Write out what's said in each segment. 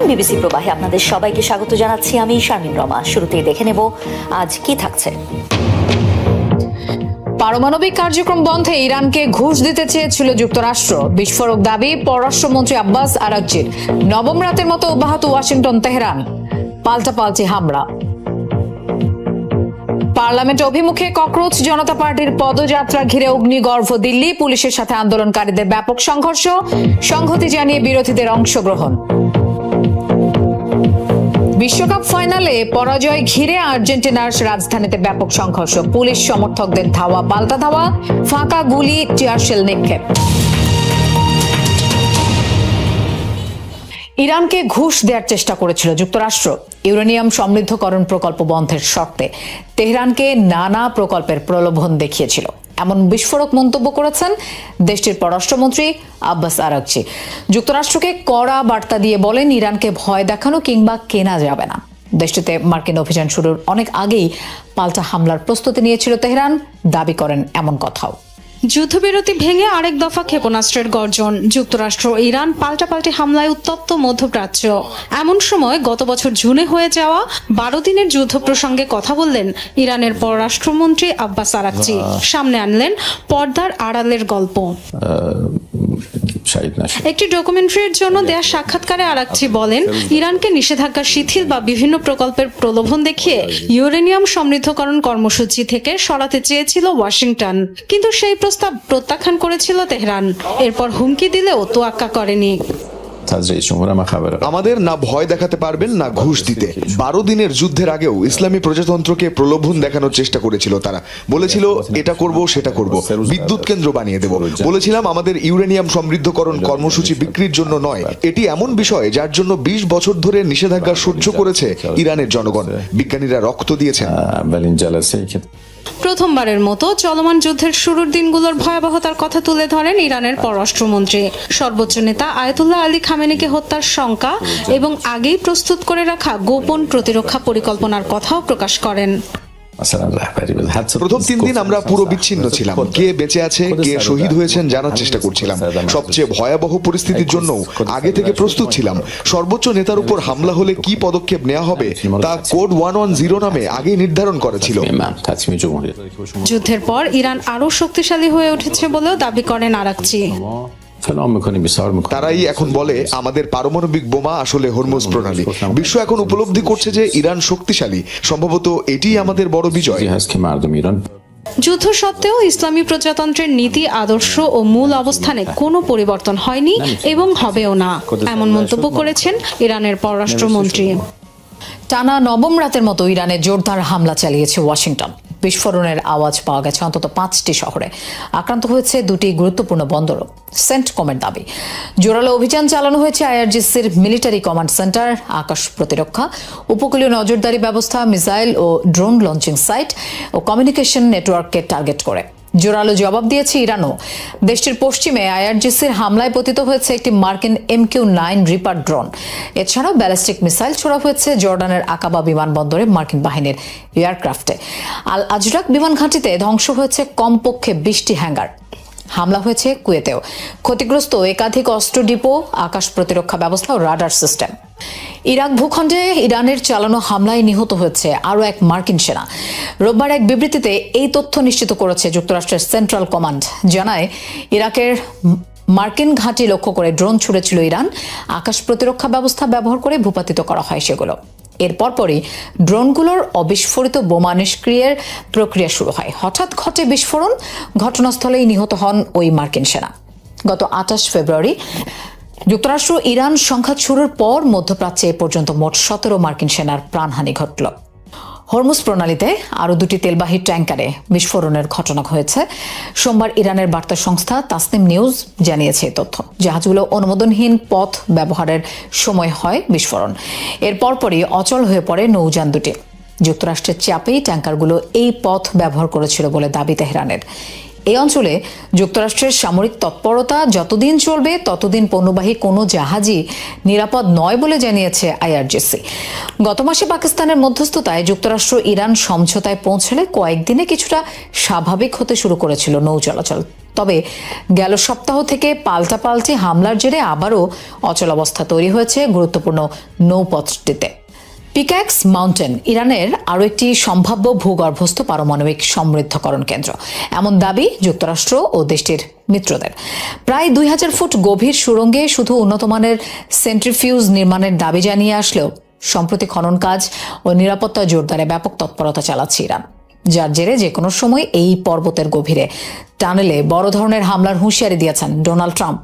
BBC প্রবাহে আপনাদের সবাইকে স্বাগত জানাচ্ছি। আমি শারমিন রমা। শুরুতেই দেখে নেব আজ কি থাকছে। পারমাণবিক কার্যক্রম বন্ধে ইরানকে ঘুষ দিতে চেয়েছিল যুক্তরাষ্ট্র, বিস্ফোরক দাবি পররাষ্ট্রমন্ত্রী আব্বাস আরাগচির। নবম রাতের মতো অব্যাহত ওয়াশিংটন তেহরান পাল্টাপাল্টি হামলা। পার্লামেন্ট অভিমুখে ককরোচ জনতা পার্টির পদযাত্রা ঘিরে অগ্নিগর্ভ দিল্লি, পুলিশের সাথে আন্দোলনকারীদের ব্যাপক সংঘর্ষ, সংহতি জানিয়ে বিরোধীদের অংশগ্রহণ। বিশ্বকাপ ফাইনালে পরাজয় ঘিরে আর্জেন্টিনার রাজধানীতে ব্যাপক সংঘর্ষ, পুলিশ সমর্থকদের ধাওয়া পাল্টা ধাওয়া, ফাঁকা গুলি, টিয়ারশেল নিক্ষেপ। ইরানকে ঘুষ দেওয়ার চেষ্টা করেছিল যুক্তরাষ্ট্র ইউরেনিয়াম সমৃদ্ধকরণ প্রকল্প বন্ধের শর্তে। তেহরানকে নানা প্রকল্পের প্রলোভন দেখিয়েছিল, এমন বিস্ফোরক মন্তব্য করেছেন দেশটির পররাষ্ট্রমন্ত্রী আব্বাস আরাগচি। যুক্তরাষ্ট্রকে কড়া বার্তা দিয়ে বলেন, ইরানকে ভয় দেখানো কিংবা কেনা যাবে না। দেশটিতে মার্কিন অভিযান শুরুর অনেক আগেই পাল্টা হামলার প্রস্তুতি নিয়েছিল তেহরান, দাবি করেন এমন কথাও। যুদ্ধবিরতি ভেঙে আরেক দফা ক্ষেপণাস্ত্রের গর্জন, যুক্তরাষ্ট্র ও ইরান পাল্টাপাল্টি হামলায় উত্তপ্ত মধ্যপ্রাচ্য। এমন সময় গত বছর জুনে হয়ে যাওয়া 12 দিনের যুদ্ধ প্রসঙ্গে কথা বললেন ইরানের পররাষ্ট্রমন্ত্রী আব্বাস আরাগচি। সামনে আনলেন পর্দার আড়ালের গল্প। একটি ডকুমেন্টারির জন্য দেয়া সাক্ষাৎকারে আরাগচি বলেন, ইরানকে নিষেধাজ্ঞা শিথিল বা বিভিন্ন প্রকল্পের প্রলোভন দেখিয়ে ইউরেনিয়াম সমৃদ্ধকরণ কর্মসূচি থেকে সরাতে চেয়েছিল ওয়াশিংটন, কিন্তু সেই প্রস্তাব প্রত্যাখ্যান করেছিল তেহরান। এরপর হুমকি দিলেও তোয়াক্কা করেনি। আমাদের না ভয় দেখাতে পারবেন না ঘুষ দিতে। 12 দিনের যুদ্ধের আগেও ইসলামী প্রজাতন্ত্রকে প্রলোভন দেখানোর চেষ্টা করেছিল তারা। বলেছিল এটা করব সেটা করব, বিদ্যুৎ কেন্দ্র বানিয়ে দেব। বলেছিলাম আমাদের ইউরেনিয়াম সমৃদ্ধকরণ কর্মসূচি বিক্রির জন্য নয়। এটি এমন বিষয় যার জন্য 20 বছর ধরে নিষেধাজ্ঞা সহ্য করেছে ইরানের জনগণ। বিজ্ঞানীরা রক্ত দিয়েছেন। প্রথমবারের মতো চলমান যুদ্ধের শুরুর দিনগুলোর ভয়াবহতার কথা তুলে ধরেন ইরানের পররাষ্ট্রমন্ত্রী। সর্বোচ্চ নেতা আয়াতুল্লাহ আলী খামেনিকে হত্যার শঙ্কা এবং আগেই প্রস্তুত করে রাখা গোপন প্রতিরক্ষা পরিকল্পনার কথাও প্রকাশ করেন। প্রথম 3 দিন আমরা পুরো বিচ্ছিন্ন ছিলাম। কে বেঁচে আছে, কে শহীদ হয়েছেন জানার চেষ্টা করছিলাম। সবচেয়ে ভয়াবহ পরিস্থিতির জন্য আগে থেকে প্রস্তুত ছিলাম। সর্বোচ্চ নেতার উপর হামলা হলে কি পদক্ষেপ নেওয়া হবে তা কোড 110 নামে আগেই নির্ধারণ করা ছিল। যুদ্ধের পর ইরান আরো শক্তিশালী হয়ে উঠেছে বলেও দাবি করেন আরাগচি। তারাই এখন বলে আমাদের পারমাণবিক বোমা আসলে হরমুজ প্রণালী। বিশ্ব এখন উপলব্ধি করছে যে ইরান শক্তিশালী। সম্ভবত এটি আমাদের বড় বিজয়। যুদ্ধ সত্ত্বেও ইসলামী প্রজাতন্ত্রের নীতি, আদর্শ ও মূল অবস্থানে কোনো পরিবর্তন হয়নি এবং হবেও না, এমন মন্তব্য করেছেন ইরানের পররাষ্ট্রমন্ত্রী। টানা নবম রাতের মতো ইরানে জোরদার হামলা চালিয়েছে ওয়াশিংটন। বিস্ফোরণের আওয়াজ পাওয়া গেছে অন্তত 5টি শহরে। আক্রান্ত হয়েছে 2টি গুরুত্বপূর্ণ বন্দরও, সেন্টকমের দাবি। জোরালো অভিযান চালানো হয়েছে আইআরজিসির মিলিটারি কমান্ড সেন্টার, আকাশ প্রতিরক্ষা, উপকূলীয় নজরদারি ব্যবস্থা, মিসাইল ও ড্রোন লঞ্চিং সাইট ও কমিউনিকেশন নেটওয়ার্ককে টার্গেট করে। জোরালো জবাব দিয়েছে ইরানও। দেশটির পশ্চিমে আইআরজিসির হামলায় পতিত হয়েছে একটি মার্কিন MQ-9 রিপার ড্রোন। এছাড়াও ব্যালিস্টিক মিসাইল ছোড়া হয়েছে জর্ডানের আকাবা বিমানবন্দরে মার্কিন বাহিনীর এয়ারক্রাফটে। আল আজরাক বিমান ঘাঁটিতে ধ্বংস হয়েছে কমপক্ষে 20টি হ্যাঙ্গার। হামলা হয়েছে কুয়েতেও, ক্ষতিগ্রস্ত একাধিক অস্ত্র ডিপো, আকাশ প্রতিরক্ষা ব্যবস্থা ও রাডার সিস্টেম। ইরাক ভূখণ্ডে ইরানের চালানো হামলায় নিহত হয়েছে আরও এক মার্কিন সেনা। রোববার এক বিবৃতিতে এই তথ্য নিশ্চিত করেছে যুক্তরাষ্ট্রের সেন্ট্রাল কমান্ড। জানায়, ইরাকের মার্কিন ঘাঁটি লক্ষ্য করে ড্রোন ছুড়েছিল ইরান। আকাশ প্রতিরক্ষা ব্যবস্থা ব্যবহার করে ভূপাতিত করা হয় সেগুলো। এর পরপরই ড্রোনগুলোর অবিস্ফোরিত বোমা নিষ্ক্রিয়ের প্রক্রিয়া শুরু হয়। হঠাৎ ঘটে বিস্ফোরণ, ঘটনাস্থলেই নিহত হন ওই মার্কিন সেনা। গত 28 ফেব্রুয়ারি যুক্তরাষ্ট্র ইরান সংঘাত শুরুর পর মধ্যপ্রাচ্যে এ পর্যন্ত মোট 17 মার্কিন সেনার প্রাণহানি ঘটল। হরমুজ প্রণালীতে আরও 2টি তেলবাহী ট্যাঙ্কারে বিস্ফোরণের ঘটনা হয়েছে। সোমবার ইরানের বার্তা সংস্থা তাসনিম নিউজ জানিয়েছে এই তথ্য। জাহাজগুলো অনুমোদনহীন পথ ব্যবহারের সময় হয় বিস্ফোরণ। এর পরপরই অচল হয়ে পড়ে নৌযান দুটি। যুক্তরাষ্ট্রের চাপেই ট্যাঙ্কারগুলো এই পথ ব্যবহার করেছিল বলে দাবি তেহরানের। এই অঞ্চলে যুক্তরাষ্ট্রের সামরিক তৎপরতা যতদিন চলবে ততদিন পণ্যবাহী কোনো জাহাজই নিরাপদ নয় বলে জানিয়েছে আইআরজিসি। গত মাসে পাকিস্তানের মধ্যস্থতায় যুক্তরাষ্ট্র ইরান সমঝোতায় পৌঁছলে কয়েকদিনে কিছুটা স্বাভাবিক হতে শুরু করেছিল নৌ চলাচল। তবে গেল সপ্তাহ থেকে পাল্টাপাল্টি হামলার জেরে আবারও অচলাবস্থা তৈরি হয়েছে গুরুত্বপূর্ণ নৌপথটিতে। পিক্যাক্স মাউন্টেন ইরানের আরও একটি সম্ভাব্য ভূগর্ভস্থ পারমাণবিক সমৃদ্ধকরণ কেন্দ্র, এমন দাবি যুক্তরাষ্ট্র ও দেশটির মিত্রদের। প্রায় 2000 ফুট গভীর সুড়ঙ্গে শুধু উন্নতমানের সেন্ট্রিফিউজ নির্মাণের দাবি জানিয়ে আসলেও সম্প্রতি খনন কাজ ও নিরাপত্তা জোরদারে ব্যাপক তৎপরতা চালাচ্ছে ইরান, যার জেরে যে কোনো সময় এই পর্বতের গভীরে টানেলে বড় ধরনের হামলার হুঁশিয়ারি দিয়েছেন ডোনাল্ড ট্রাম্প।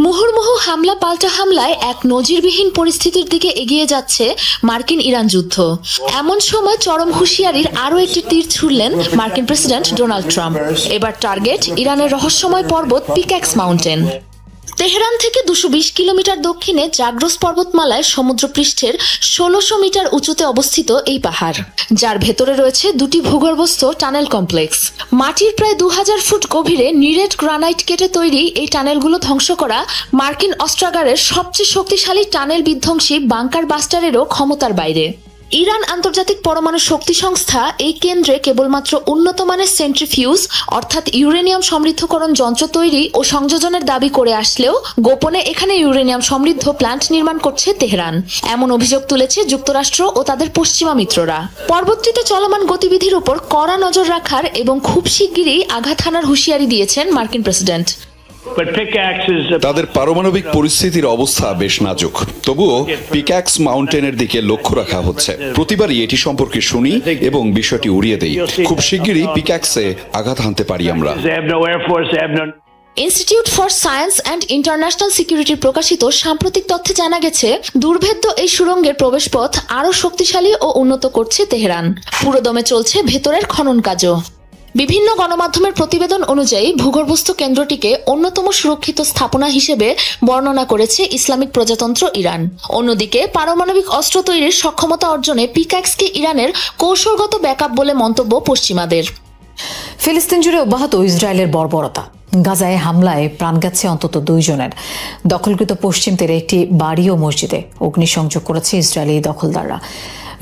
মুহুর্মুহু হামলা পাল্টা হামলায় এক নজিরবিহীন পরিস্থিতির দিকে এগিয়ে যাচ্ছে মার্কিন ইরান যুদ্ধ। এমন সময় চরম হুঁশিয়ারির আরও একটি তীর ছুড়লেন মার্কিন প্রেসিডেন্ট ডোনাল্ড ট্রাম্প। এবার টার্গেট ইরানের রহস্যময় পর্বত পিক্যাক্স মাউন্টেন। তেহরান থেকে 220 কিলোমিটার দক্ষিণে জাগ্রস পর্বতমালায় সমুদ্রপৃষ্ঠের 1600 মিটার উঁচুতে অবস্থিত এই পাহাড়, যার ভেতরে রয়েছে দুটি ভূগর্ভস্থ টানেল কমপ্লেক্স। মাটির প্রায় 2000 ফুট গভীরে নিরেট গ্রানাইট কেটে তৈরি এই টানেলগুলো ধ্বংস করা মার্কিন অস্ত্রাগারের সবচেয়ে শক্তিশালী টানেল বিধ্বংসী বাংকার বাস্টারেরও ক্ষমতার বাইরে। ইরান আন্তর্জাতিক পরমাণু শক্তি সংস্থা এই কেন্দ্রে কেবলমাত্র উন্নত মানের সেন্ট্রিফিউজ অর্থাৎ ইউরেনিয়াম সমৃদ্ধকরণ যন্ত্র তৈরি ও সংযোজনের দাবি করে আসলেও গোপনে এখানে ইউরেনিয়াম সমৃদ্ধ প্ল্যান্ট নির্মাণ করছে তেহরান, এমন অভিযোগ তুলেছে যুক্তরাষ্ট্র ও তাদের পশ্চিমা মিত্ররা। পর্বতটিতে চলমান গতিবিধির উপর কড়া নজর রাখার এবং খুব শিগগিরই আঘাত হানার হুঁশিয়ারি দিয়েছেন মার্কিন প্রেসিডেন্ট। তাদের পারমাণবিক পরিস্থিতির অবস্থা বেশ নাজুক, তবুও পিক্যাক্স মাউন্টেনের দিকে লক্ষ্য রাখা হচ্ছে। প্রতিবারই এটি সম্পর্কে শুনি এবং বিষয়টি উড়িয়ে দেই। খুব শিগগিরই পিক্যাক্সে আঘাত হানতে পারি আমরা। Institute for science and international সিকিউরিটির প্রকাশিত সাম্প্রতিক তথ্যে জানা গেছে, দুর্ভেদ্য এই সুড়ঙ্গের প্রবেশপথ আরও শক্তিশালী ও উন্নত করছে তেহরান। পুরোদমে চলছে ভেতরের খনন কাজও। বিভিন্ন গণমাধ্যমের প্রতিবেদন অনুযায়ী ভূগর্ভস্থ কেন্দ্রটিকে অন্যতম সুরক্ষিত স্থাপনা হিসেবে বর্ণনা করেছে ইসলামিক প্রজাতন্ত্র ইরান। অন্যদিকে পারমাণবিক অস্ত্র তৈরির সক্ষমতা অর্জনে পিক্যাক্সকে ইরানের কৌশলগত ব্যাকআপ বলে মন্তব্য পশ্চিমাদের। ফিলিস্তিন জুড়ে অব্যাহত ইসরায়েলের বর্বরতা। গাজায় হামলায় প্রাণ গেছে অন্তত 2 জনের। দখলকৃত পশ্চিম তীরে একটি বাড়ি ও মসজিদে অগ্নিসংযোগ করেছে ইসরায়েলি দখলদাররা।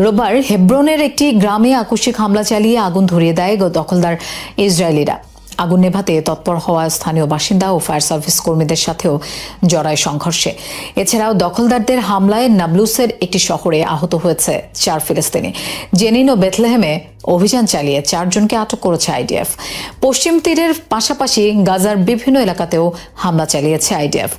রোববার হেব্রনের একটি গ্রামে আকস্মিক হামলা চালিয়ে আগুন ধরিয়ে দেয় দখলদার ইসরায়েলিরা। আগুন নেভাতে তৎপর হওয়া স্থানীয় বাসিন্দা ও ফায়ার সার্ভিস কর্মীদের সাথেও জড়ায় সংঘর্ষে। এছাড়াও দখলদারদের হামলায় নাবলুসের একটি শহরে আহত হয়েছে 4 ফিলিস্তিনি। জেনিন ও বেথলেহেমে অভিযান চালিয়ে 4 জনকে আটক করেছে আইডিএফ। পশ্চিম তীরের পাশাপাশি গাজার বিভিন্ন এলাকাতেও হামলা চালিয়েছে আইডিএফ।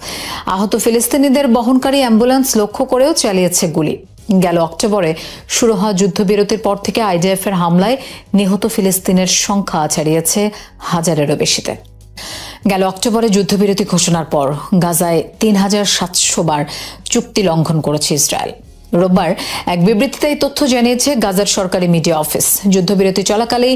আহত ফিলিস্তিনিদের বহনকারী অ্যাম্বুলেন্স লক্ষ্য করেও চালিয়েছে গুলি। গেল অক্টোবরে শুরু হওয়া যুদ্ধবিরতির পর থেকে আইডিএফের হামলায় নিহত ফিলিস্তিনের সংখ্যা ছাড়িয়েছে 1000-এরও বেশিতে। গেল অক্টোবরে যুদ্ধবিরতি ঘোষণার পর গাজায় 3700 বার চুক্তি লঙ্ঘন করেছে ইসরায়েল। রোববার এক বিবৃতিতে এই তথ্য জানিয়েছে গাজার সরকারি মিডিয়া অফিস। যুদ্ধবিরতি চলাকালেই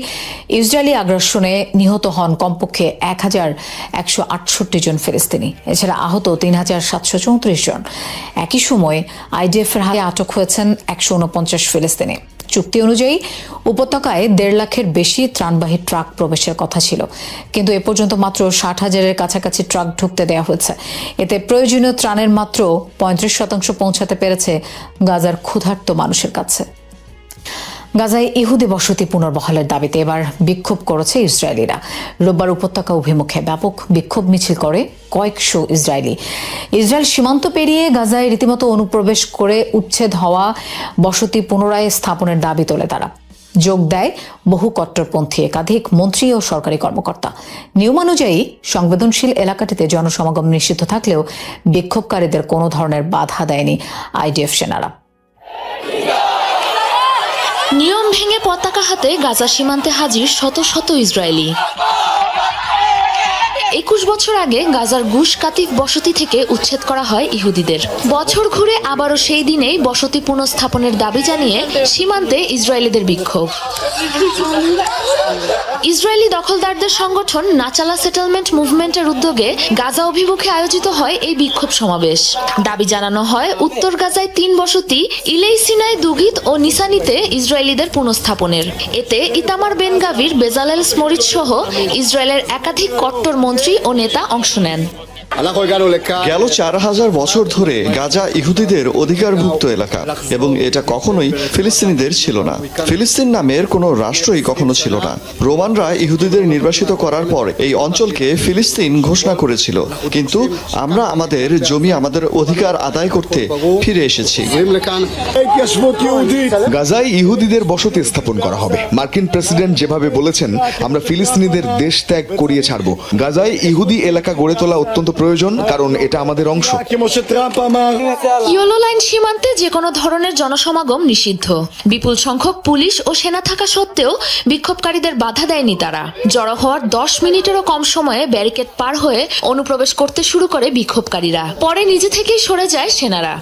ইসরায়েলি আগ্রাসনে নিহত হন কমপক্ষে 1168 জন ফিলিস্তিনি। এছাড়া আহত 3734 জন। একই সময় আইডিএফের হাতে আটক হয়েছেন 149 ফিলিস্তিনি। চুক্তি অনুযায়ী উপত্যকায় 1.5 লাখের বেশি ত্রাণবাহী ট্রাক প্রবেশের কথা ছিল, কিন্তু এ পর্যন্ত মাত্র 60,000-এর কাছাকাছি ট্রাক ঢুকতে দেওয়া হয়েছে। এতে প্রয়োজনীয় ত্রাণের মাত্র 35% পৌঁছাতে পেরেছে গাজার ক্ষুধার্ত মানুষের কাছে। গাজায় ইহুদি বসতি পুনর্বহালের দাবিতে এবার বিক্ষোভ করেছে ইসরায়েলিরা। রোববার উপত্যকা অভিমুখে ব্যাপক বিক্ষোভ মিছিল করে কয়েকশো ইসরায়েলি। ইসরায়েল সীমান্ত পেরিয়ে গাজায় রীতিমতো অনুপ্রবেশ করে উচ্ছেদ হওয়া বসতি পুনরায় স্থাপনের দাবি তোলে তারা। যোগ দেয় বহু কট্টরপন্থী একাধিক মন্ত্রী ও সরকারি কর্মকর্তা। নিয়মানুযায়ী সংবেদনশীল এলাকাটিতে জনসমাগম নিষিদ্ধ থাকলেও বিক্ষোভকারীদের কোনো ধরনের বাধা দেয়নি আইডিএফ সেনারা। নিয়ম ভেঙে পতাকা হাতে গাজা সীমান্তে হাজির শত শত ইসরায়েলি। 21 বছর আগে গাজার গুশ কাতিফ বসতি থেকে উচ্ছেদ করা হয় ইহুদিদের। বছর ঘুরে আবারও সেই দিনেই বসতি পুনঃস্থাপনের দাবি জানিয়ে সীমান্তে ইসরায়েলিদের বিক্ষোভ। ইসরায়েলি দখলদারদের সংগঠন নাচালা সেটেলমেন্ট মুভমেন্টের উদ্যোগে গাজা অভিমুখে আয়োজিত হয় এই বিক্ষোভ সমাবেশ। দাবি জানানো হয় উত্তর গাজায় 3 বসতি ইলেই সিনাই, দুগিত ও নিসানিতে ইসরায়েলিদের পুনঃস্থাপনের। এতে Itamar Ben Gvir, Bezalel Smotrich সহ ইসরায়েলের একাধিক কট্টর মন্ত্রী ও নেতা অংশ নেন। গেল 4000 বছর ধরে গাজা ইহুদিদের অধিকারভুক্ত এলাকা এবং এটা কখনোই ফিলিস্তিনিদের ছিল না। ফিলিস্তিন নামের কোনো রাষ্ট্রই কখনো ছিল না। রোমানরা ইহুদিদের নির্বাসিত করার পর এই অঞ্চলকে ফিলিস্তিন ঘোষণা করেছিল, কিন্তু আমরা আমাদের জমি, আমাদের অধিকার আদায় করতে ফিরে এসেছি। গাজায় ইহুদিদের বসতি স্থাপন করা হবে। মার্কিন প্রেসিডেন্ট যেভাবে বলেছেন, আমরা ফিলিস্তিনিদের দেশ ত্যাগ করিয়ে ছাড়বো। গাজায় ইহুদি এলাকা গড়ে তোলা অত্যন্ত প্রয়োজন, কারণ এটা আমাদের অংশ। ইয়েলো লাইন সীমান্তে যে কোনো ধরনের জনসমাগম নিষিদ্ধ। বিপুল সংখ্যক পুলিশ ও সেনা থাকা সত্ত্বেও বিক্ষোভকারীদের বাধা দেয়নি তারা। জড়ো হওয়ার 10 মিনিটেরও কম সময়ে ব্যারিকেড পার হয়ে অনুপ্রবেশ করতে শুরু করে বিক্ষোভকারীরা। পরে নিজে থেকেই সরে যায় সেনারা।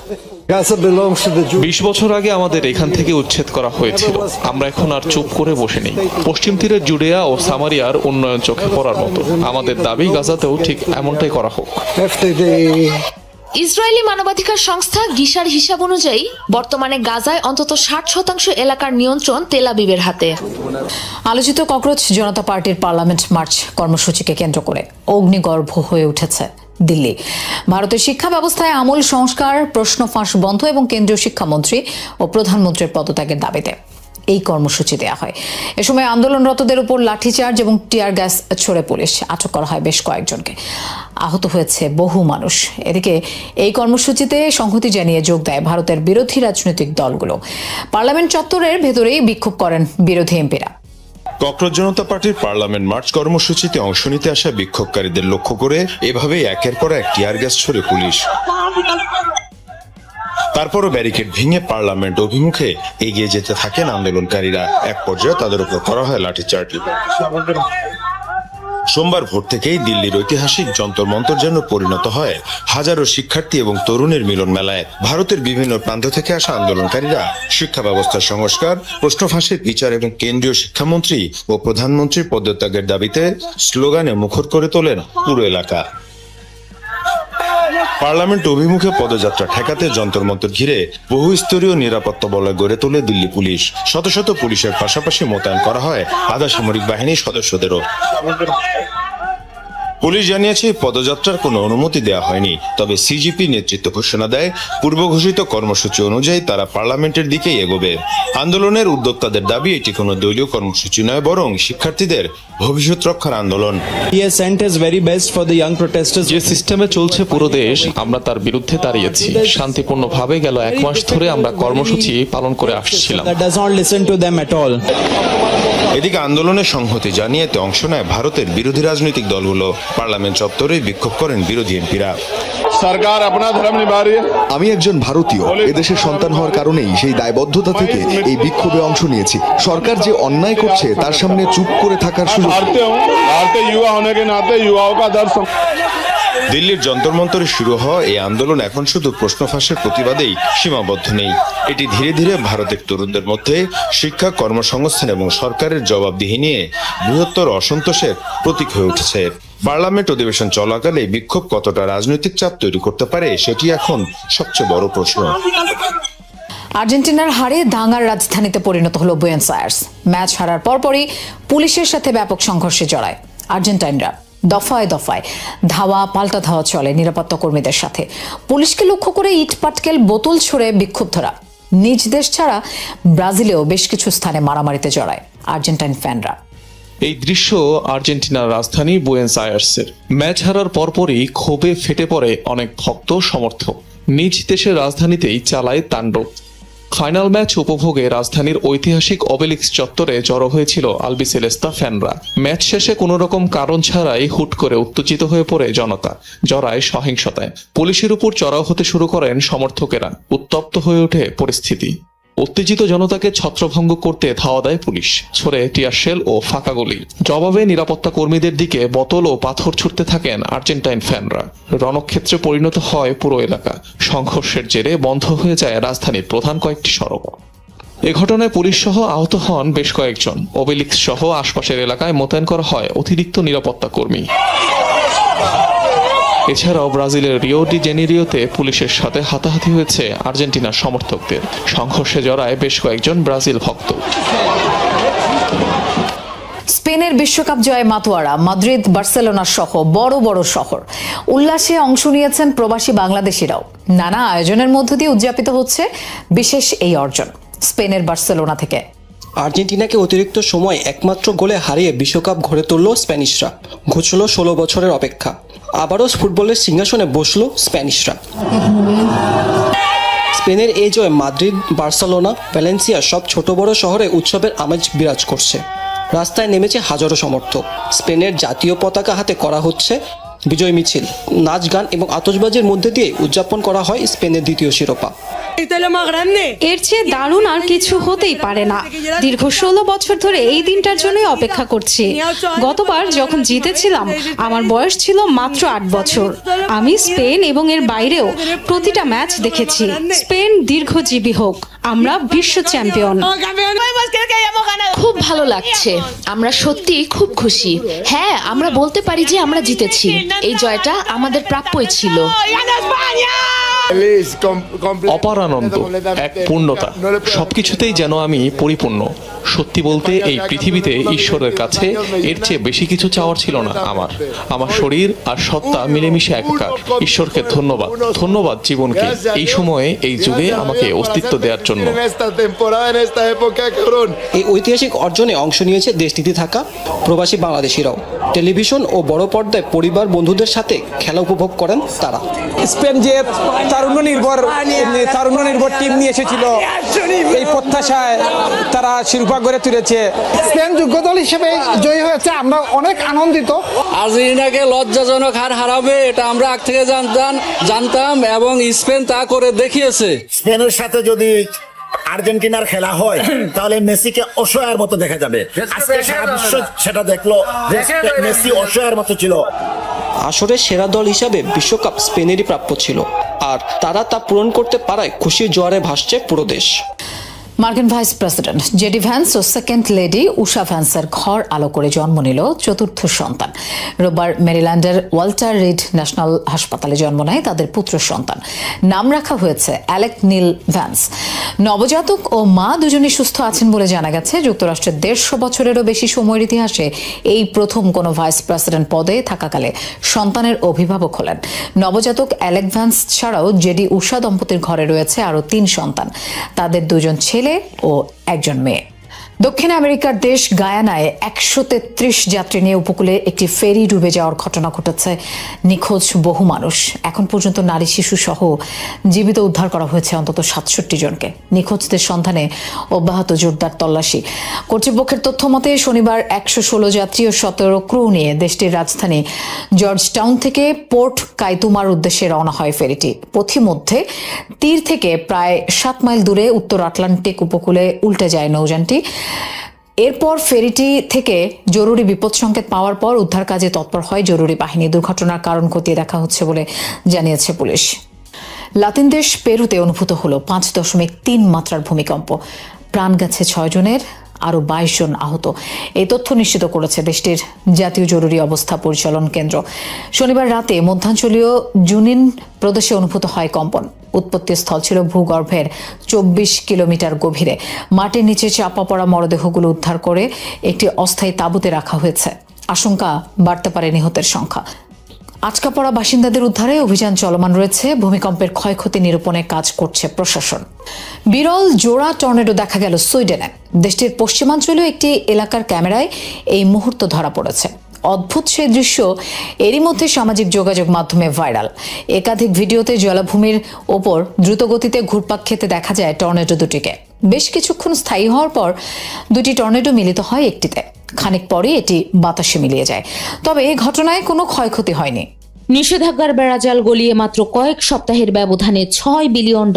20 বছর আগে আমাদের এখান থেকে উচ্ছেদ করা হয়েছিল। আমরা এখন আর চুপ করে বসে নেই। পশ্চিম তীরের জুডেয়া ও সামারিয়ার উন্নয়ন চোখে পড়ার মতো। আমাদের দাবি গাজাতেও ঠিক এমনটাই করা হোক। ইসরায়েলি মানবাধিকার সংস্থা গিশার হিসাব অনুযায়ী বর্তমানে গাজায় অন্তত 60% এলাকার নিয়ন্ত্রণ তেল আবিবের হাতে। আলোচিত ককরোচ জনতা পার্টির পার্লামেন্ট মার্চ কর্মসূচিকে কেন্দ্র করে অগ্নিগর্ভ হয়ে উঠেছে দিল্লি। ভারতের শিক্ষা ব্যবস্থায় আমূল সংস্কার, প্রশ্ন ফাঁস বন্ধ এবং কেন্দ্রীয় শিক্ষামন্ত্রী ও প্রধানমন্ত্রীর পদত্যাগের দাবিতে এই কর্মসূচি দেওয়া হয়। এ সময় আন্দোলনরতদের উপর লাঠিচার্জ এবং টিয়ার গ্যাস ছোড়ে পুলিশ। আটক করা হয় বেশ কয়েকজনকে। আহত হয়েছে বহু মানুষ। এদিকে এই কর্মসূচিতে সংহতি জানিয়ে যোগ দেয় ভারতের বিরোধী রাজনৈতিক দলগুলো। পার্লামেন্ট চত্বরের ভেতরেই বিক্ষোভ করেন বিরোধী এমপিরা। ককরোচ জনতা পার্টির পার্লামেন্ট মার্চ কর্মসূচিতে অংশ নিতে আসা বিক্ষোভকারীদের লক্ষ্য করে এভাবেই একের পর এক টিয়ার গ্যাস ছোড়ে পুলিশ। তারপরও ব্যারিকেড ভেঙে পার্লামেন্ট অভিমুখে এগিয়ে যেতে থাকেন আন্দোলনকারীরা। এক পর্যায়ে তাদের উপর করা হয় লাঠিচার্জ। সোমবার ভোর থেকেই দিল্লির ঐতিহাসিক যন্তর মন্তর যেন পরিণত হয় হাজারো শিক্ষার্থী এবং তরুণের মিলন মেলায়। ভারতের বিভিন্ন প্রান্ত থেকে আসা আন্দোলনকারীরা শিক্ষা ব্যবস্থার সংস্কার, প্রশ্ন ফাঁসের বিচার এবং কেন্দ্রীয় শিক্ষামন্ত্রী ও প্রধানমন্ত্রীর পদত্যাগের দাবিতে স্লোগানে মুখর করে তোলেন পুরো এলাকা। পার্লামেন্ট অভিমুখে পদযাত্রা ঠেকাতে যন্তর মন্তর ঘিরে বহু স্তরীয় নিরাপত্তা বলয় গড়ে তোলে দিল্লি পুলিশ। শত শত পুলিশের পাশাপাশি মোতায়েন করা হয় আধা সামরিক বাহিনীর সদস্যদেরও। পুলিশ জানিয়েছে পদযাত্রার কোনো অনুমতি দেওয়া হয়নি, তবে সিজিপি নেতৃত্ব ঘোষণা দেয় পূর্ব ঘোষিত কর্মসূচি অনুযায়ী তারা পার্লামেন্টের দিকেই এগোবে। আন্দোলনের উদ্যোক্তাদের দাবি এটি কোনো দলীয় কর্মসূচি নয়, বরং শিক্ষার্থীদের ভবিষ্যৎ রক্ষার আন্দোলন। যে সিস্টেমে চলছে পুরো দেশ, আমরা তার বিরুদ্ধে দাঁড়িয়েছি। শান্তিপূর্ণভাবে গেল 1 মাস ধরে আমরা কর্মসূচি পালন করে আসছিলাম। এদিকে আন্দোলনের সংহতি জানিয়ে এতে অংশ নেয় ভারতের বিরোধী রাজনৈতিক দলগুলো। পার্লামেন্ট চত্বরে বিক্ষোভ করেন বিরোধী এমপিরা। সরকার আপনা ধর্ম নিভা রহি হ্যায়। আমি একজন ভারতীয়, এদেশের সন্তান হওয়ার কারণেই সেই দায়বদ্ধতা থেকে এই বিক্ষোভে অংশ নিয়েছি। সরকার যে অন্যায় করছে তার সামনে চুপ করে থাকার সুযোগ। ভারতীয় युवा होने के नाते युवाओं का दर्द। দিল্লির যন্তর মন্তরে শুরু হওয়া এই আন্দোলন এখন শুধু প্রশ্ন ফাঁসের প্রতিবাদেই সীমাবদ্ধ নেই। এটি ধীরে ধীরে ভারতের তরুণদের মধ্যে শিক্ষা, কর্মসংস্থান এবং সরকারের জবাবদিহি নিয়ে বৃহত্তর অসন্তোষের প্রতীক হয়ে উঠেছে। পার্লামেন্ট অধিবেশন চলাকালে বিক্ষোভ কতটা রাজনৈতিক চাপ তৈরি করতে পারে সেটি এখন সবচেয়ে বড় প্রশ্ন। আর্জেন্টিনার হারে দাঙ্গার রাজধানীতে পরিণত হলো বুয়েনোস আয়ার্স। ম্যাচ হারার পরপরই পুলিশের সাথে ব্যাপক সংঘর্ষে জড়ায় আর্জেন্টাইনরা। দফায় দফায় ধাওয়া পাল্টা ধাওয়া চলে নিরাপত্তা কর্মীদের সাথে। পুলিশকে লক্ষ্য করে ইট পাটকেল বোতল ছুড়ে বিক্ষুব্ধরা। নিজ দেশ ছাড়া ব্রাজিলেও বেশ কিছু স্থানে মারামারিতে জড়ায় আর্জেন্টাইন ফ্যানরা। এই দৃশ্য আর্জেন্টিনার রাজধানী বুয়েনোস আয়ার্সের। ম্যাচ হারার পরপরই ক্ষোভে ফেটে পড়ে অনেক ভক্ত সমর্থক। নিজ দেশের রাজধানীতেই চালায় তাণ্ডব। ফাইনাল ম্যাচ উপভোগে রাজধানীর ঐতিহাসিক অবেলিক্স চত্বরে জড়ো হয়েছিল আলবিসেলেস্তা ফ্যানরা। ম্যাচ শেষে কোনো রকম কারণ ছাড়াই হুট করে উত্তেজিত হয়ে পড়ে জনতা, জড়ায় সহিংসতায়। পুলিশের উপর চড়াও হতে শুরু করেন সমর্থকেরা। উত্তপ্ত হয়ে ওঠে পরিস্থিতি। উত্তেজিত জনতাকে ছত্রভঙ্গ করতে ধাওয়া দেয় পুলিশ, ছড়ে টিয়ার শেল ও ফাঁকা গুলি। জবাবে নিরাপত্তা কর্মীদের দিকে বোতল ও পাথর ছুড়তে থাকেন আর্জেন্টাইন ফ্যানরা। রণক্ষেত্রে পরিণত হয় পুরো এলাকা। সংঘর্ষের জেরে বন্ধ হয়ে যায় রাজধানীর প্রধান কয়েকটি সড়ক। এ ঘটনায় পুলিশ সহ আহত হন বেশ কয়েকজন। ওবেলিক্স সহ আশপাশের এলাকায় মোতায়েন করা হয় অতিরিক্ত নিরাপত্তা কর্মী। এছাড়াও ব্রাজিলের রিও ডি জেনেরিওতে পুলিশের সাথে হাতাহাতি হয়েছে আর্জেন্টিনার সমর্থকদের। সংঘর্ষে জড়ায় বেশ কয়েকজন ব্রাজিল ভক্ত। স্পেনের বিশ্বকাপ জয়ে মাতোয়ারা, মাদ্রিদ, বার্সেলোনা সহ বড় বড় শহর। উল্লাসে অংশ নিয়েছেন প্রবাসী বাংলাদেশিরাও। নানা আয়োজনের মধ্য দিয়ে উদযাপিত হচ্ছে বিশেষ এই অর্জন। স্পেনের বার্সেলোনা থেকে আর্জেন্টিনাকে অতিরিক্ত সময় একমাত্র গোলে হারিয়ে বিশ্বকাপ গড়ে তুলল স্প্যানিশরা। ঘুচল 16 বছরের অপেক্ষা। আবারও ফুটবলের সিংহাসনে বসল স্প্যানিশরা। স্পেনের এই জয়ে মাদ্রিদ, বার্সেলোনা, ভ্যালেন্সিয়া সব ছোট বড় শহরে উৎসবের আমেজ বিরাজ করছে। রাস্তায় নেমেছে হাজারো সমর্থক। স্পেনের জাতীয় পতাকা হাতে করা হচ্ছে বিজয় মিছিল। নাচ, গান এবং আতশবাজির মধ্যে দিয়ে উদযাপন করা হয় স্পেনের দ্বিতীয় শিরোপা। এর চেয়ে দারুণ আর কিছু হতেই পারে না। দীর্ঘ 16 বছর ধরে এই দিনটার জন্যই অপেক্ষা করছি। গতবার যখন জিতেছিলাম আমার বয়স ছিল মাত্র 8 বছর। আমি স্পেন এবং এর বাইরেও প্রতিটা ম্যাচ দেখেছি। স্পেন দীর্ঘজীবী হোক, আমরা বিশ্ব চ্যাম্পিয়ন। খুব ভালো লাগছে, আমরা সত্যি খুব খুশি। হ্যাঁ, আমরা বলতে পারি যে আমরা জিতেছি। এই জয়টা আমাদের প্রাপ্যই ছিল। অপার আনন্দ, এক পূর্ণতা। সবকিছুতেই যেন আমি পরিপূর্ণ। সত্যি বলতে এই পৃথিবীতে ঈশ্বরের কাছে এর চেয়ে বেশি কিছু চাওয়ার ছিল না আমার শরীর আর সত্তা মিলেমিশে একাকার। ঈশ্বরকে ধন্যবাদ, ধন্যবাদ জীবনকে এই সময়ে, এই যুগে আমাকে অস্তিত্ব দেওয়ার জন্য। এই ঐতিহাসিক অর্জনে অংশ নিয়েছে দেশটিতে থাকা প্রবাসী বাংলাদেশিরাও। টেলিভিশন ও বড় পর্দায় পরিবার বন্ধুদের সাথে খেলা উপভোগ করেন তারা। স্পেন যে তারুণ্য নির্ভর টিম নিয়ে এসেছিল, এই প্রত্যাশায় তারা শিরোপা গড়ে তুলেছে। স্পেন যোগ্য দল হিসেবে জয়ী হয়েছে, আমরা অনেক আনন্দিত। আর্জেন্টিনাকে লজ্জাজনক হার হারাবে এটা আমরা আগ থেকে জানতাম এবং স্পেন তা করে দেখিয়েছে। স্পেনের সাথে যদি আর্জেন্টিনার খেলা হয় তাহলে মেসিকে অসহায়ের মতো দেখা যাবে। আজকে সারা বিশ্ব সেটা দেখলো, মেসি অসহায়ের মতো ছিল। আসরের সেরা দল হিসাবে বিশ্বকাপ স্পেনেরই প্রাপ্য ছিল, আর তারা তা পূরণ করতে পারায় খুশির জোয়ারে ভাসছে পুরো দেশ। মার্কিন ভাইস প্রেসিডেন্ট জেডি ভ্যান্স ও সেকেন্ড লেডি উষা ভ্যান্সের ঘর আলো করে জন্ম নিল চতুর্থ সন্তান। রোববার মেরিল্যান্ডের ওয়াল্টার রিড ন্যাশনাল হাসপাতালে জন্ম নেয় তাদের পুত্র সন্তান। নাম রাখা হয়েছে অ্যালেক নিল ভ্যান্স। নবজাতক ও মা দুজনই সুস্থ আছেন বলে জানা গেছে। যুক্তরাষ্ট্রের 150 বছরেরও বেশি সময়ের ইতিহাসে এই প্রথম কোনো ভাইস প্রেসিডেন্ট পদে থাকাকালে সন্তানের অভিভাবক হলেন। নবজাতক অ্যালেক ভ্যান্স ছাড়াও জেডি উষা দম্পতির ঘরে রয়েছে আরও 3 সন্তান। তাদের 2 জন ছেলে ও 1 জন মেয়ে। দক্ষিণ আমেরিকার দেশ গায়ানায় 133 যাত্রী নিয়ে উপকূলে একটি ফেরি ডুবে যাওয়ার ঘটনা ঘটেছে। নিখোঁজ বহু মানুষ। এখন পর্যন্ত নারী শিশু সহ জীবিত উদ্ধার করা হয়েছে অন্তত 67 জনকে। নিখোঁজদের সন্ধানে অব্যাহত জোরদার তল্লাশি। কর্তৃপক্ষের তথ্য মতে শনিবার 116 যাত্রী ও 17 ক্রু নিয়ে দেশটির রাজধানী জর্জ টাউন থেকে পোর্ট কাইতুমার উদ্দেশ্যে রওনা হয় ফেরিটি। পথিমধ্যে তীর থেকে প্রায় 7 মাইল দূরে উত্তর আটলান্টিক উপকূলে উল্টে যায় নৌযানটি। এরপর ফেরিটি থেকে জরুরি বিপদ সংকেত পাওয়ার পর উদ্ধার কাজে তৎপর হয় জরুরি বাহিনী। দুর্ঘটনার কারণ খতিয়ে দেখা হচ্ছে বলে জানিয়েছে পুলিশ। লাতিন দেশ পেরুতে অনুভূত হলো 5.3 মাত্রার ভূমিকম্প। প্রাণ গেছে 6 জনের, আরও 22 জন আহত। এই তথ্য নিশ্চিত করেছে দেশটির জাতীয় জরুরি অবস্থা পরিচালন কেন্দ্র। শনিবার রাতে মধ্যাঞ্চলীয় জুনিন প্রদেশে অনুভূত হয় কম্পন। উৎপত্তি স্থল ছিল ভূগর্ভের 24 কিলোমিটার গভীরে। মাটির নিচে চাপা পড়া মরদেহগুলো উদ্ধার করে একটি অস্থায়ী তাঁবুতে রাখা হয়েছে। আশঙ্কা বাড়তে পারে নিহতের সংখ্যা। আটকা পড়া বাসিন্দাদের উদ্ধারে অভিযান চলমান রয়েছে। ভূমিকম্পের ক্ষয়ক্ষতি নিরূপণে কাজ করছে প্রশাসন। বিরল জোড়া টর্নেডো দেখা গেল সুইডেনে। দেশটির পশ্চিমাঞ্চলীয় একটি এলাকার ক্যামেরায় এই মুহূর্ত ধরা পড়েছে। অদ্ভুত সেই দৃশ্য এরই মধ্যে সামাজিক যোগাযোগ মাধ্যমে ভাইরাল। একাধিক ভিডিওতে জলাভূমির ওপর দ্রুতগতিতে ঘুরপাক খেতে দেখা যায় টর্নেডো দুটিকে। বেশ কিছুক্ষণ স্থায়ী হওয়ার পর 2টি টর্নেডো মিলিত হয় একটিতে। খানিক পরে এটি বাতাসে মিলিয়ে যায়। তবে এই ঘটনায় কোনো ক্ষয়ক্ষতি হয়নি। নিষেধাজ্ঞার বেড়াজাল গলিয়ে মাত্র কয়েক সপ্তাহের ব্যবধানে $6 বিলিয়ন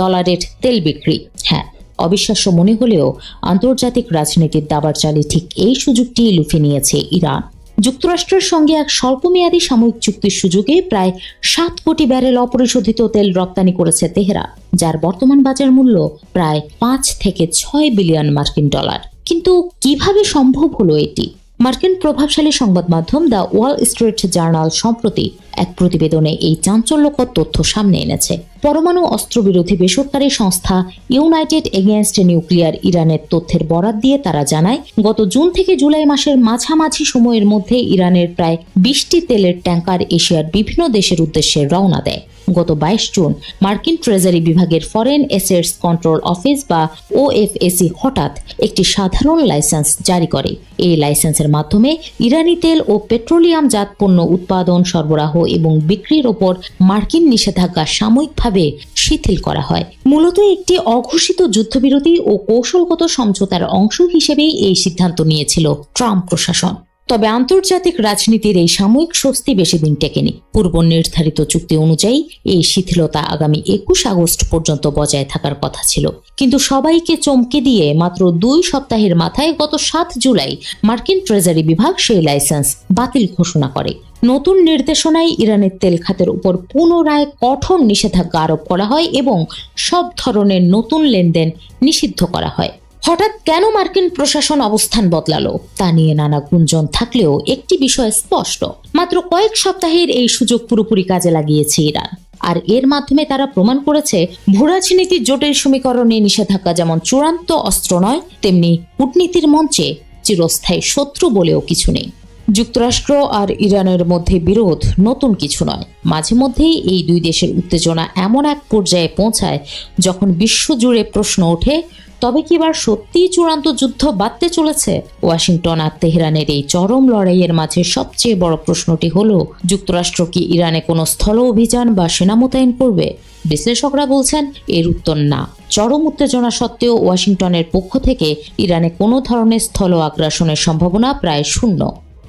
তেল বিক্রি। হ্যাঁ, অবিশ্বাস্য মনে হলেও আন্তর্জাতিক রাজনীতির দাবার চালে ঠিক এই সুযোগটি লুফে নিয়েছে ইরান। যুক্তরাষ্ট্রের সঙ্গে এক স্বল্পমেয়াদী সাময়িক চুক্তির সুযোগে প্রায় 7 কোটি ব্যারেল অপরিশোধিত তেল রপ্তানি করেছে তেহরান, যার বর্তমান বাজার মূল্য প্রায় 5 থেকে 6 বিলিয়ন মার্কিন ডলার। কিন্তু কিভাবে সম্ভব হলো এটি? মার্কিন প্রভাবশালী সংবাদ মাধ্যম দ্য ওয়াল স্ট্রিট জার্নাল সম্প্রতি এক প্রতিবেদনে এই চাঞ্চল্যকর তথ্য সামনে এনেছে। পরমাণু অস্ত্রবিরোধী বেসরকারি সংস্থা ইউনাইটেড এগেইনস্ট নিউক্লিয়ার ইরানের তথ্যের বরাত দিয়ে তারা জানায়, গত জুন থেকে জুলাই মাসের মাঝামাঝি সময়ের মধ্যে ইরানের প্রায় 20টি তেলের ট্যাঙ্কার এশিয়ার বিভিন্ন দেশের উদ্দেশ্যে রওনা দেয়। গত 22 জুন মার্কিন ট্রেজারি বিভাগের ফরেন অ্যাসেটস কন্ট্রোল অফিস বা ওএফএসি হঠাৎ একটি সাধারণ লাইসেন্স জারি করে। এই লাইসেন্সের মাধ্যমে ইরানি তেল ও পেট্রোলিয়ামজাত পণ্য উৎপাদন, সরবরাহ এবং বিক্রির ওপর মার্কিন নিষেধাজ্ঞা সাময়িকভাবে শিথিল করা হয়। মূলত একটি অঘোষিত যুদ্ধবিরতি ও কৌশলগত সমঝোতার অংশ হিসেবেই এই সিদ্ধান্ত নিয়েছিল ট্রাম্প প্রশাসন। তবে আন্তর্জাতিক রাজনীতির এই সাময়িক স্বস্তি বেশি দিন টেকেনি। পূর্ব নির্ধারিত চুক্তি অনুযায়ী এই শিথিলতা আগামী 21 আগস্ট পর্যন্ত বজায় থাকার কথা ছিল, কিন্তু সবাইকে চমকে দিয়ে মাত্র 2 সপ্তাহের মাথায় গত 7 জুলাই মার্কিন ট্রেজারি বিভাগ সেই লাইসেন্স বাতিল ঘোষণা করে। নতুন নির্দেশনায় ইরানের তেল খাতের উপর পুনরায় কঠোর নিষেধাজ্ঞা আরোপ করা হয় এবং সব ধরনের নতুন লেনদেন নিষিদ্ধ করা হয়। হঠাৎ কেন মার্কিন প্রশাসন অবস্থান বদলালো তা নিয়ে নানা গুঞ্জন থাকলেও একটি বিষয় স্পষ্ট, মাত্র কয়েক সপ্তাহের এই সুযোগ পুরোপুরি কাজে লাগিয়েছে ইরান। আর এর মাধ্যমে তারা প্রমাণ করেছে ভূরাজনীতির জটিল সমীকরণে নিষেধাজ্ঞা যেমন চূড়ান্ত অস্ত্র নয়, তেমনি কূটনীতির মঞ্চে চিরস্থায়ী শত্রু বলেও কিছু নেই। যুক্তরাষ্ট্র আর ইরানের মধ্যে বিরোধ নতুন কিছু নয়। মাঝে মধ্যেই এই দুই দেশের উত্তেজনা এমন এক পর্যায়ে পৌঁছায় যখন বিশ্বজুড়ে প্রশ্ন ওঠে, তবে কি এবার সত্যিই চূড়ান্ত যুদ্ধ বাঁধতে চলেছে? ওয়াশিংটন আর তেহরানের এই চরম লড়াইয়ের মাঝে সবচেয়ে বড় প্রশ্নটি হলো, যুক্তরাষ্ট্র কি ইরানে কোনো স্থল অভিযান বা সেনা মোতায়েন করবে? বিশ্লেষকরা বলছেন এর উত্তর না। চরম উত্তেজনা সত্ত্বেও ওয়াশিংটনের পক্ষ থেকে ইরানে কোনো ধরনের স্থল আগ্রাসনের সম্ভাবনা প্রায় শূন্য।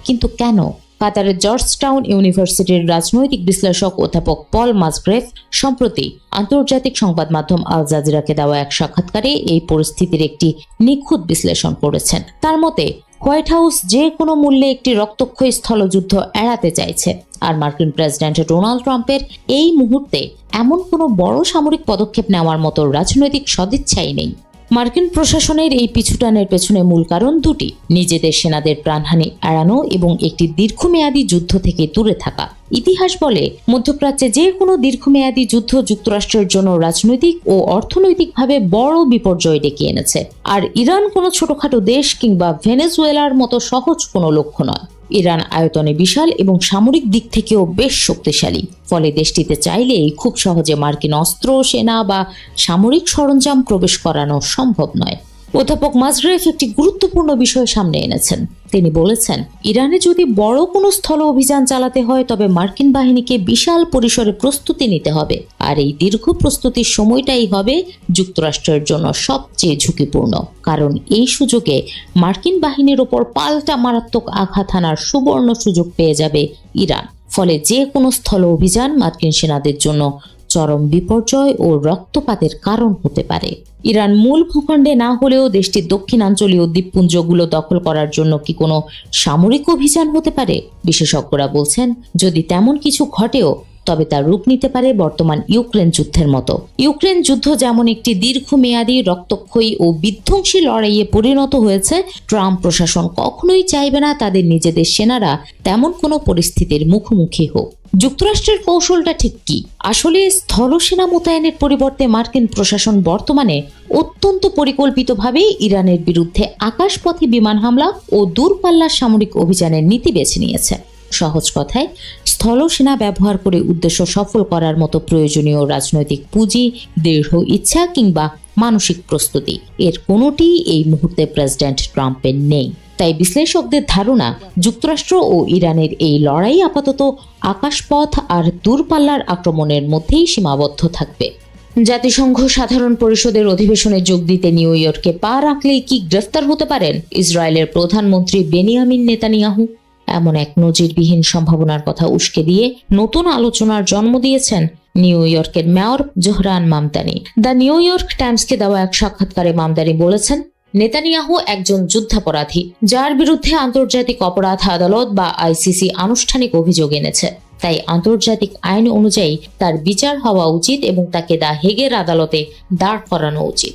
কিন্তু কেন? কাতারের জর্জটাউন ইউনিভার্সিটির রাজনৈতিক বিশ্লেষক অধ্যাপক পল মাসগ্রেভ সম্প্রতি আন্তর্জাতিক সংবাদ মাধ্যম আল জাজিরাকে দেওয়া এক সাক্ষাৎকারে এই পরিস্থিতির একটি নিখুঁত বিশ্লেষণ করেছেন। তার মতে, হোয়াইট হাউস যে কোনো মূল্যে একটি রক্তক্ষয়ী স্থলযুদ্ধ এড়াতে চাইছে, আর মার্কিন প্রেসিডেন্ট ডোনাল্ড ট্রাম্পের এই মুহূর্তে এমন কোনো বড় সামরিক পদক্ষেপ নেওয়ার মতো রাজনৈতিক সদিচ্ছাই নেই। মার্কিন প্রশাসনের এই পিছুটানের পেছনে মূল কারণ দুটি: নিজেদের সেনাদের প্রাণহানি এড়ানো এবং একটি দীর্ঘমেয়াদী যুদ্ধ থেকে দূরে থাকা। ইতিহাস বলে, মধ্যপ্রাচ্যে যে কোনো দীর্ঘমেয়াদী যুদ্ধ যুক্তরাষ্ট্রের জন্য রাজনৈতিক ও অর্থনৈতিকভাবে বড় বিপর্যয় ডেকে এনেছে। আর ইরান কোনো ছোটখাটো দেশ কিংবা ভেনেজুয়েলার মতো সহজ কোনো লক্ষ্য নয়। ইরান আয়তনে বিশাল এবং সামরিক দিক থেকেও বেশ শক্তিশালী, ফলে দেশটিতে চাইলেই খুব সহজে মার্কিন অস্ত্র, সেনা বা সামরিক সরঞ্জাম প্রবেশ করানো সম্ভব নয়। অধ্যাপক মাসগ্রেভ একটি গুরুত্বপূর্ণ বিষয় সামনে এনেছেন। তিনি বলেছেন, ইরানে যদি বড় কোনো স্থল অভিযান চালাতে হয় তবে মার্কিন বাহিনীকে বিশাল পরিসরে প্রস্তুতি নিতে হবে, আর এই দীর্ঘ প্রস্তুতির সময়টাই হবে যুক্তরাষ্ট্রের জন্য সবচেয়ে ঝুঁকিপূর্ণ, কারণ এই সুযোগে মার্কিন বাহিনীর ওপর পাল্টা মারাত্মক আঘাত হানার সুবর্ণ সুযোগ পেয়ে যাবে ইরান। ফলে যে কোনো স্থল অভিযান মার্কিন সেনাদের জন্য চরম বিপর্যয় ও রক্তপাতের কারণ হতে পারে। ইরান মূল ভূখণ্ডে না হলেও দেশটির দক্ষিণাঞ্চলীয় দ্বীপপুঞ্জগুলো দখল করার জন্য কি কোনো সামরিক অভিযান হতে পারে? বিশেষজ্ঞরা বলছেন, যদি তেমন কিছু ঘটেও তবে তার রূপ নিতে পারে বর্তমান ইউক্রেন যুদ্ধের মতো। ইউক্রেন যুদ্ধ যেমন একটি দীর্ঘমেয়াদী রক্তক্ষয়ী ও বিধ্বংসী লড়াইয়ে পরিণত হয়েছে, ট্রাম্প প্রশাসন কখনোই চাইবে না তাদের নিজেদের সেনারা তেমন কোনো পরিস্থিতির মুখোমুখি হোক। যুক্তরাষ্ট্রের কৌশলটা ঠিক কি? আসলে স্থল সেনা মোতায়েনের পরিবর্তে মার্কিন প্রশাসন বর্তমানে অত্যন্ত পরিকল্পিতভাবে ইরানের বিরুদ্ধে আকাশপথে বিমান হামলা ও দূরপাল্লার সামরিক অভিযানের নীতি বেছে নিয়েছে। সহজ কথায়, স্থল সেনা ব্যবহার করে উদ্দেশ্য সফল করার মতো প্রয়োজনীয় রাজনৈতিক পুঁজি, দৃঢ় ইচ্ছা কিংবা মানসিক প্রস্তুতি এর কোনোটিই এই মুহূর্তে প্রেসিডেন্ট ট্রাম্পের নেই। তাই বিশ্লেষকদের ধারণা, যুক্তরাষ্ট্র ও ইরানের এই লড়াই আপাতত আকাশপথ আর দূরপাল্লার আক্রমণের মধ্যেই সীমাবদ্ধ থাকবে। জাতিসংঘ সাধারণ পরিষদের অধিবেশনে যোগ দিতে নিউ ইয়র্কে পা রাখলেই কি গ্রেফতার হতে পারেন ইসরায়েলের প্রধানমন্ত্রী বেনিয়ামিন নেতানিয়াহু? এমন এক নজিরবিহীন সম্ভাবনার কথা উস্কে দিয়ে নতুন আলোচনার জন্ম দিয়েছেন নিউ ইয়র্কের mayor Zohran Mamdani. The New York টাইমসকে দেওয়া এক সাক্ষাৎকারে মামদানি বলেছেন, নেতানিয়াহু একজন যুদ্ধাপরাধী যার বিরুদ্ধে আন্তর্জাতিক অপরাধ আদালত বা আইসিসি আনুষ্ঠানিক অভিযোগ এনেছে। তাই আন্তর্জাতিক আইন অনুযায়ী তার বিচার হওয়া উচিত এবং তাকে দ্য হেগের আদালতে দাঁড় করানো উচিত।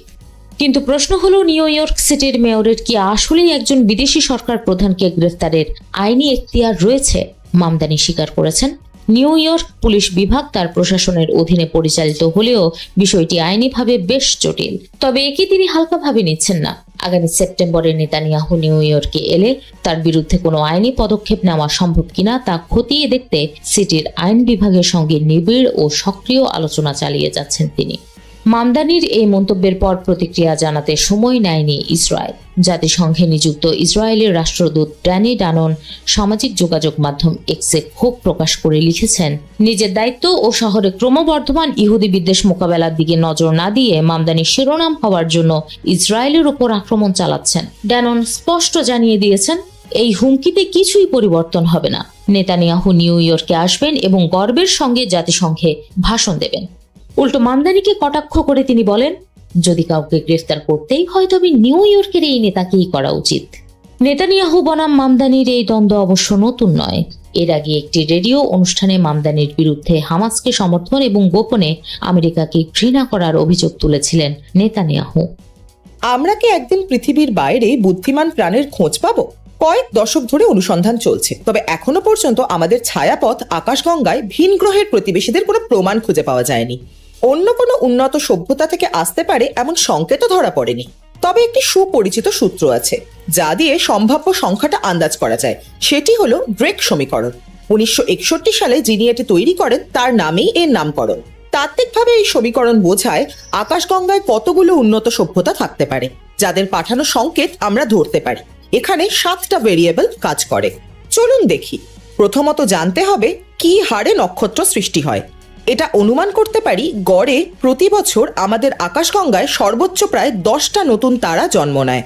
কিন্তু প্রশ্ন হলো, নিউ ইয়র্ক সিটির মেয়রের কি আসলেই একজন বিদেশি সরকার প্রধানকে গ্রেফতারের আইনি এখতিয়ার রয়েছে? মামদানি স্বীকার করেছেন, নিউ ইয়র্ক পুলিশ বিভাগ তার প্রশাসনের অধীনে পরিচালিত হলেও বিষয়টি আইনিভাবে বেশ জটিল। তবে একে তিনি হালকাভাবে নিচ্ছেন না। আগামী সেপ্টেম্বরে নেতানিয়াহু নিউ ইয়র্কে এলে তার বিরুদ্ধে কোনো আইনি পদক্ষেপ নেওয়া সম্ভব কিনা তা খতিয়ে দেখতে সিটির আইন বিভাগের সঙ্গে নিবিড় ও সক্রিয় আলোচনা চালিয়ে যাচ্ছেন তিনি। মামদানির এই মন্তব্যের পর প্রতিক্রিয়া জানাতে সময় নেয়নি ইসরায়েল। জাতিসংঘে নিযুক্ত ইসরায়েলের রাষ্ট্রদূত ড্যানি ডানন সামাজিক যোগাযোগ মাধ্যম এক্সে ক্ষোভ প্রকাশ করে লিখেছেন, নিজের দায়িত্ব ও শহরে ক্রমবর্ধমান ইহুদি বিদ্বেষ মোকাবেলার দিকে নজর না দিয়ে মামদানি শিরোনাম হওয়ার জন্য ইসরায়েলের ওপর আক্রমণ চালাচ্ছেন। ড্যানন স্পষ্ট জানিয়ে দিয়েছেন, এই হুমকিতে কিছুই পরিবর্তন হবে না। নেতানিয়াহু নিউ ইয়র্কে আসবেন এবং গর্বের সঙ্গে জাতিসংঘে ভাষণ দেবেন। উল্টো মামদানিকে কটাক্ষ করে তিনি বলেন, যদি কাউকে গ্রেফতার করতেই হয় তবে নিউ ইয়র্কের এই নেতাকেই করা উচিত। নেতানিয়াহু বনাম মামদানির এই দ্বন্দ্ব অবশ্য নতুন নয়। এর আগে একটি রেডিও অনুষ্ঠানে মামদানির বিরুদ্ধে হামাসকে সমর্থন এবং গোপনে আমেরিকাকে ঘৃণা করার অভিযোগ তুলেছিলেন নেতানিয়াহু। আমরা কি একদিন পৃথিবীর বাইরে বুদ্ধিমান প্রাণের খোঁজ পাবো? কয়েক দশক ধরে অনুসন্ধান চলছে, তবে এখনো পর্যন্ত আমাদের ছায়াপথ আকাশগঙ্গায় ভিন গ্রহের প্রতিবেশীদের কোনো প্রমাণ খুঁজে পাওয়া যায়নি। অন্য কোনো উন্নত সভ্যতা থেকে আসতে পারে এমন সংকেতও ধরা পড়েনি। তবে একটি সুপরিচিত সূত্র আছে যা দিয়ে সম্ভাব্য সংখ্যাটা আন্দাজ করা যায়। সেটি হলো ড্রেক সমীকরণ। 1961 সালে যিনি এটি তৈরি করেন তার নামেই এর নামকরণ। তাত্ত্বিকভাবে এই সমীকরণ বোঝায় আকাশগঙ্গায় কতগুলো উন্নত সভ্যতা থাকতে পারে যাদের পাঠানো সংকেত আমরা ধরতে পারি। এখানে 7টা ভেরিয়েবল কাজ করে। চলুন দেখি। প্রথমত জানতে হবে কি হারে নক্ষত্র সৃষ্টি হয়। এটা অনুমান করতে পারি গড়ে প্রতি বছর আমাদের আকাশগঙ্গায় সর্বোচ্চ প্রায় 10টা নতুন তারা জন্ম নেয়।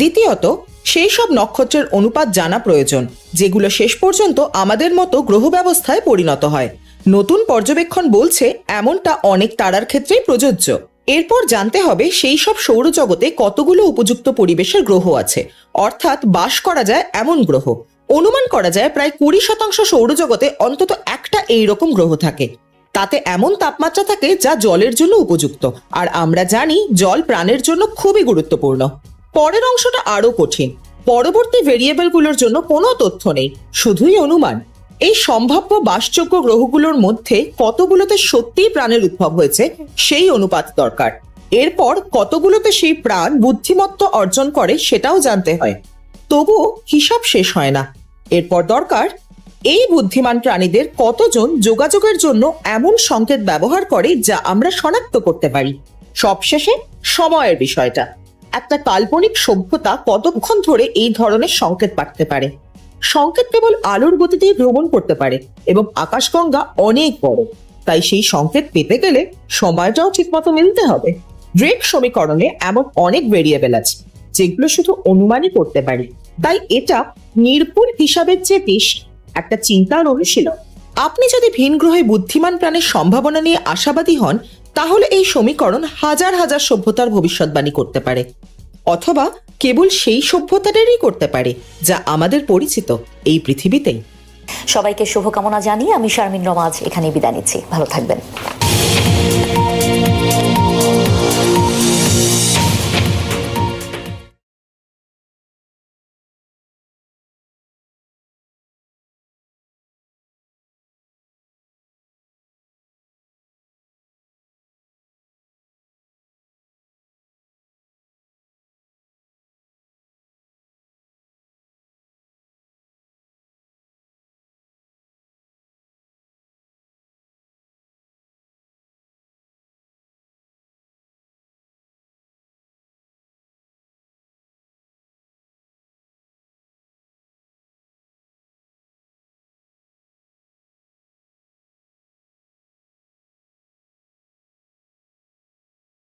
দ্বিতীয়ত, সেই সব নক্ষত্রের অনুপাত জানা প্রয়োজন যেগুলো শেষ পর্যন্ত আমাদের মতো গ্রহ ব্যবস্থায় পরিণত হয়। নতুন পর্যবেক্ষণ বলছে এমনটা অনেক তারার ক্ষেত্রেই প্রযোজ্য। এরপর জানতে হবে সেই সব সৌরজগতে কতগুলো উপযুক্ত পরিবেশের গ্রহ আছে, অর্থাৎ বাস করা যায় এমন গ্রহ। অনুমান করা যায় প্রায় 20% সৌরজগতে অন্তত একটা এইরকম গ্রহ থাকে। তাতে এমন তাপমাত্রা থাকে যা জলের জন্য উপযুক্ত, আর আমরা জানি জল প্রাণের জন্য খুবই গুরুত্বপূর্ণ। পরের অংশটা আরো কঠিন। পরবর্তী ভেরিয়েবলগুলোর জন্য কোনো তথ্য নেই, শুধুই অনুমান। এই সম্ভাব্য বাসযোগ্য গ্রহগুলোর মধ্যে কতগুলোতে সত্যিই প্রাণের উদ্ভব হয়েছে সেই অনুপাত দরকার। এরপর কতগুলোতে সেই প্রাণ বুদ্ধিমত্ত অর্জন করে সেটাও জানতে হয়। তবুও হিসাব শেষ হয় না। এরপর দরকার এই বুদ্ধিমান প্রাণীদের কতজন যোগাযোগের জন্য এমন সংকেত ব্যবহার করে যা আমরা শনাক্ত করতে পারি। সবশেষে সময়ের বিষয়টা। একটা কাল্পনিক সভ্যতা কতক্ষণ ধরে এই ধরনের সংকেত পাঠাতে পারে? সংকেত কেবল আলোর গতিতেই ভ্রমণ করতে পারে এবং আকাশগঙ্গা অনেক বড়, তাই সেই সংকেত পেতে গেলে সময়টাও ঠিকমতো মিলতে হবে। ড্রেক সমীকরণে এমন অনেক ভেরিয়েবল আছে যেগুলো শুধু অনুমানই করতে পারি, তাই এটা নির্ভুল হিসাবের চেয়ে বেশি একটা চিন্তার অনুশীলন। আপনি যদি ভিন গ্রহে বুদ্ধিমান প্রাণের সম্ভাবনা নিয়ে আশাবাদী হন, তাহলে এই সমীকরণ হাজার হাজার সভ্যতার ভবিষ্যৎবাণী করতে পারে, অথবা কেবল সেই সভ্যতাটারই করতে পারে যা আমাদের পরিচিত এই পৃথিবীতেই। সবাইকে শুভকামনা জানিয়ে আমি শারমিন রমাজ এখানে বিদায় নিচ্ছি। ভালো থাকবেন।